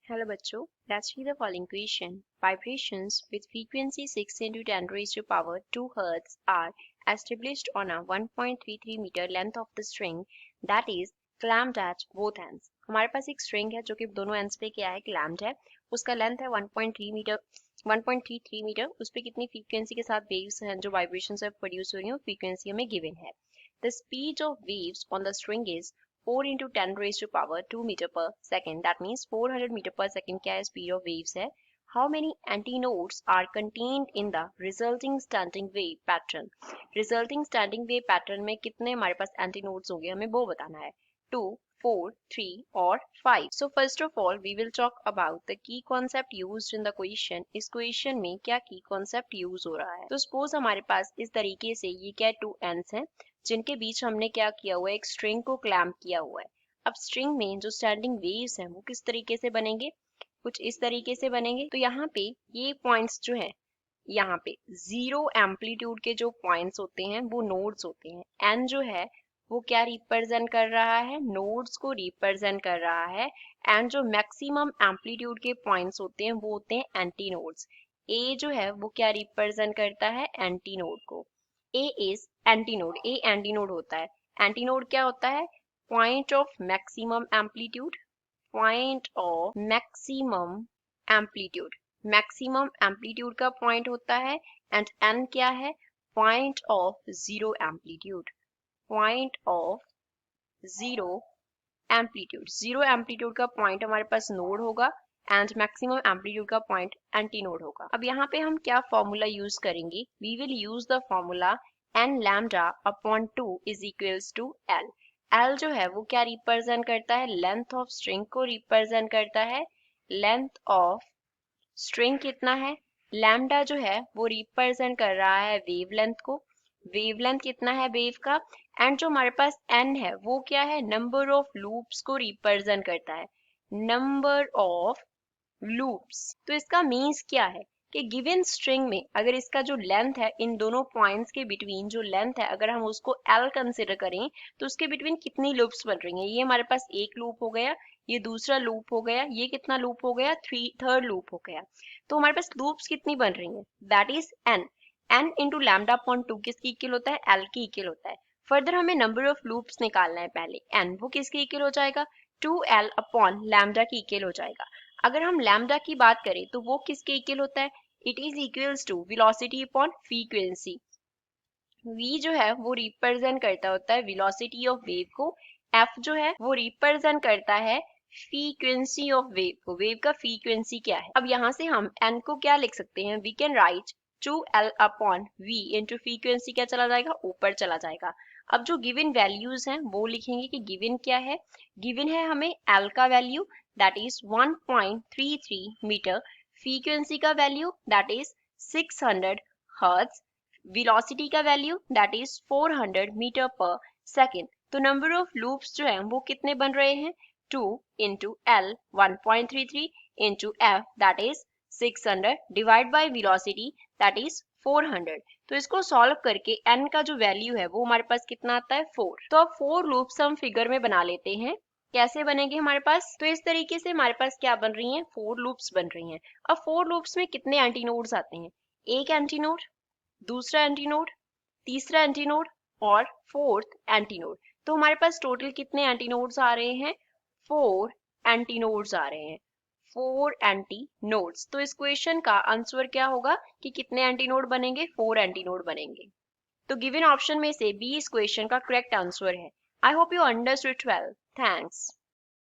Hello बच्चों, let's see the following question. Vibrations with frequency 6 into 10 raised to power 2 Hz are established on a 1.33 meter length of the string that is clamped at both ends. हमारे पास एक string है जो कि दोनों ends पे क्या है, clamped है. उसका length है 1.33 मीटर. उस पे कितनी frequency के साथ waves हैं जो vibrations है produce हो रही हैं, frequency हमें given है. The speed of waves on the string is 4 into 10 raised to power 2 meter per second. That means 400 meter per second क्या है, speed of waves है. How many antinodes are contained in the resulting standing wave pattern? Resulting standing wave pattern में कितने हमारे पास antinodes होंगे, हमें वो बताना है. 2, 4, 3 और 5. So first of all we will talk about the key concept used in the question. इस question में क्या key concept use हो रहा है. तो suppose हमारे पास इस तरीके से ये क्या 2 ends हैं जिनके बीच हमने क्या किया हुआ है, एक स्ट्रिंग को क्लैम्प किया हुआ है. अब स्ट्रिंग में जो स्टैंडिंग वेव्स हैं वो किस तरीके से बनेंगे, कुछ इस तरीके से बनेंगे. तो यहाँ पे ये पॉइंट्स जो है, यहाँ पे 0 एम्पलीट्यूड के जो पॉइंट्स होते हैं वो नोड्स होते हैं. एन जो है वो क्या रिप्रेजेंट कर रहा है, नोड्स को रिप्रेजेंट कर रहा है. एंड जो मैक्सिमम एम्पलीट्यूड के पॉइंट्स होते हैं वो होते हैं एंटी नोड्स. ए जो है वो क्या रिप्रेजेंट करता है, एंटी नोड को. A is antinode. A antinode होता है. एंटीनोड क्या होता है, point of maximum amplitude. Point of maximum amplitude, maximum amplitude का पॉइंट होता है. एंड N क्या है, point of zero amplitude. Point of zero amplitude, zero amplitude का पॉइंट हमारे पास नोड होगा एंड मैक्सिमम एम्पलीट्यूड का पॉइंट एंटी नोड होगा. अब यहाँ पे हम क्या फॉर्मूला यूज करेंगे, we will use the formula n lambda upon 2 is equals to l. l जो है वो क्या रिप्रेजेंट करता है, लेंथ ऑफ स्ट्रिंग को रिप्रेजेंट करता है. लेंथ ऑफ स्ट्रिंग कितना है, लैम्डा जो है वो रिप्रेजेंट कर रहा है वेवलेंथ को. वेवलेंथ कितना है वेव का. एंड जो हमारे पास n है वो क्या है, नंबर ऑफ लूप्स को रिप्रेजेंट करता है. Number of loops. तो इसका मीन्स क्या है कि गिवन स्ट्रिंग में अगर इसका जो लेंथ है, इन दोनों पॉइंट्स के बिटवीन जो लेंथ है, अगर हम उसको L कंसिडर करें तो उसके बिटवीन कितनी लूप्स बन रही हैं. ये हमारे पास एक लूप हो गया, ये दूसरा लूप हो गया, ये कितना लूप हो गया, थर्ड लूप हो गया. तो हमारे पास लूप्स कितनी बन रही हैं, that is n. n into lambda upon 2 किसकी इक्वल होता है, L की इक्वल होता है. फर्दर हमें नंबर ऑफ लूप्स निकालना है. पहले n वो किसकी इक्वल हो जाएगा, 2l अपॉन लैम्डा की इक्वल हो जाएगा. अगर हम लैम्डा की बात करें तो वो किसके इक्वल होता है, it is equals to velocity upon frequency. v जो है वो रिप्रेजेंट करता होता है वेलोसिटी ऑफ वेव को. f जो है वो रिप्रेजेंट करता है फ्रीक्वेंसी ऑफ वेव को. वेव का फ्रीक्वेंसी क्या है. अब यहाँ से हम n को क्या लिख सकते हैं, we can write 2l upon v into frequency क्या चला जाएगा, ऊपर चला जाएगा. अब जो गिवन वैल्यूज हैं वो लिखेंगे कि गिवन क्या है. गिवन है हमें l का value that is 1.33 metre, frequency का value that is 600 hertz, velocity का value that is 400 metre per second. तो नंबर ऑफ लूप्स जो है वो कितने बन रहे हैं, 2 into L 1.33 into F that is 600 divide by velocity that is 400. तो इसको सॉल्व करके n का जो वैल्यू है वो हमारे पास कितना आता है, 4. तो अब 4 लूप्स हम फिगर में बना लेते हैं. कैसे बनेंगे हमारे पास, तो इस तरीके से हमारे पास क्या बन रही हैं, 4 लूप्स बन रही हैं. अब 4 लूप्स में कितने एंटीनोड्स आते हैं, एक एंटीनोड, दूसरा एंटीनोड, तीसरा एंटीनोड और फोर्थ एंटीनोड. तो हमारे पास टोटल कितने एंटीनोड्स आ रहे हैं, 4 एंटीनोड्स आ रहे हैं, 4 एंटीनोड्स. तो इस क्वेश्चन का आंसर क्या होगा कि कितने एंटीनोड बनेंगे, 4 एंटीनोड बनेंगे. तो गिवन ऑप्शन में से बी इस क्वेश्चन का करेक्ट आंसर है. I hope you understood 12. Thanks.